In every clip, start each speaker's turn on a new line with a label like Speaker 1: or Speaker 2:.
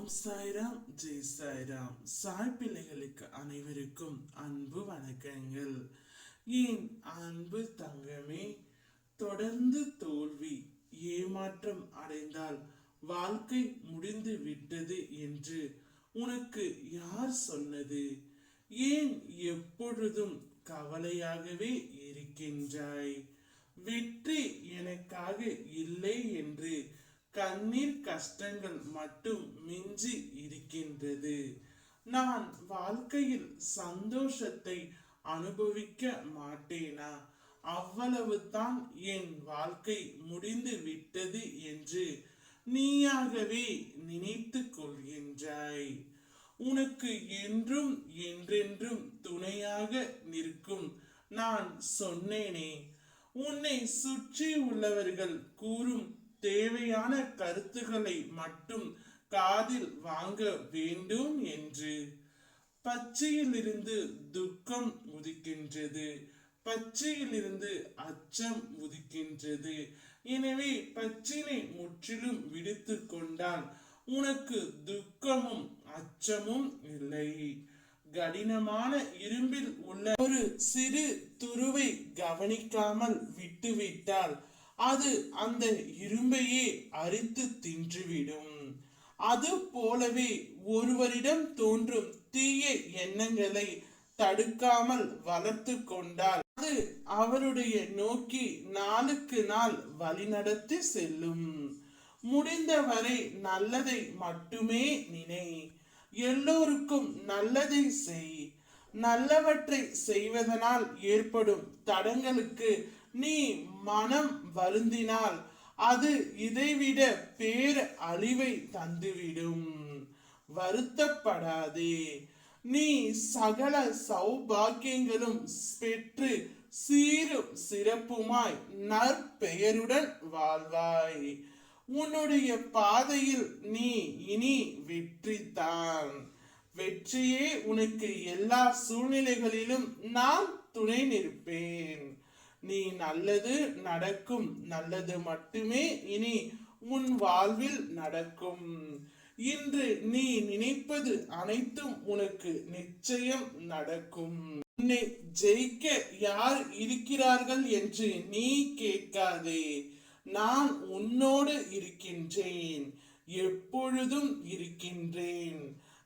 Speaker 1: ஓம் சாய்ராம், ஜெய் சாய்ராம். சாய் பிள்ளைகளுக்கு அனைவருக்கும் அன்பு வணக்கங்கள். என் அன்பு தங்கமே, தொடர்ந்து தோல்வி ஏமாற்றம் அடைந்தால் வாழ்க்கை முடிந்து விட்டது என்று உனக்கு யார் சொன்னது? ஏன் எப்பொழுதும் கவலையாகவே இருக்கின்றாய்? வெற்றி எனக்காக இல்லை என்று கண்ணீர் கஷ்டங்கள் மட்டும் மிஞ்சி இருக்கின்றது. நான் வாழ்க்கையில் சந்தோஷத்தை அனுபவிக்க மாட்டேனா? அவ்வளவுதான் என் வாழ்க்கை முடிந்து விட்டது என்று நீயாகவே நினைத்து கொள்கின்றாய். உனக்கு என்றும் என்றென்றும் துணையாக நிற்கும் நான் சொன்னேனே, உன்னை சுற்றி உள்ளவர்கள் கூறும் தேவையான கருத்துக்களை மட்டும் காதில் வாங்க வேண்டும் என்று. பச்சையிலிருந்து துக்கம் உதிக்கின்றது, பச்சையிலிருந்து அச்சம் உதிக்கின்றது. எனவே பச்சினை முற்றிலும் விடுத்து கொண்டால் உனக்கு துக்கமும் அச்சமும் இல்லை. கடினமான இரும்பில் உள்ள ஒரு சிறு துருவை கவனிக்காமல் விட்டுவிட்டால் அது அந்த இரும்பையே அரித்து தின்றுவிடும். அது போலவே ஒருவரிடம் தோன்றும் தீய எண்ணங்களை தடுக்காமல் வளர்த்து கொண்டால் அது அவருடைய நோக்கி நாளுக்கு நாள் வழிநடத்தி செல்லும். முடிந்தவரை நல்லதை மட்டுமே நினை. எல்லோருக்கும் நல்லதை செய். நல்லவற்றை செய்வதனால் ஏற்படும் தடங்களுக்கு நீ மனம் வருந்தினால் அது இதைவிட பேர் அழிவை தந்துவிடும். வருத்தப்படாதே. நீ சகல சௌபாக்கியங்களும் பெற்று சீரும் சிறப்புமாய் நற்பெயருடன் வாழ்வாய். உன்னுடைய பாதையில் நீ இனி வெற்றிதான். வெற்றியே உனக்கு எல்லா சூழ்நிலைகளிலும் நான் துணை நிற்பேன். நீ நல்லது நடக்கும், நல்லது மட்டுமே இனி உன் வாழ்வில் நடக்கும். இன்று நீ நினைப்பது அனைத்தும் உனக்கு நிச்சயம் நடக்கும். உன்னை ஜெயிக்க யார் இருக்கிறார்கள் என்று நீ கேட்காதே. நான் உன்னோடு இருக்கின்றேன், எப்பொழுதும் இருக்கின்றேன்.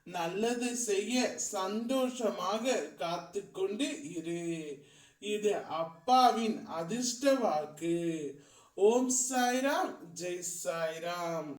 Speaker 1: நல்லது செய்ய சந்தோஷமாக காத்து கொண்டு இரு. இது அப்பாவின் அதிர்ஷ்ட வாக்கு. ஓம் சாய்ராம், ஜெய் சாய்ராம்.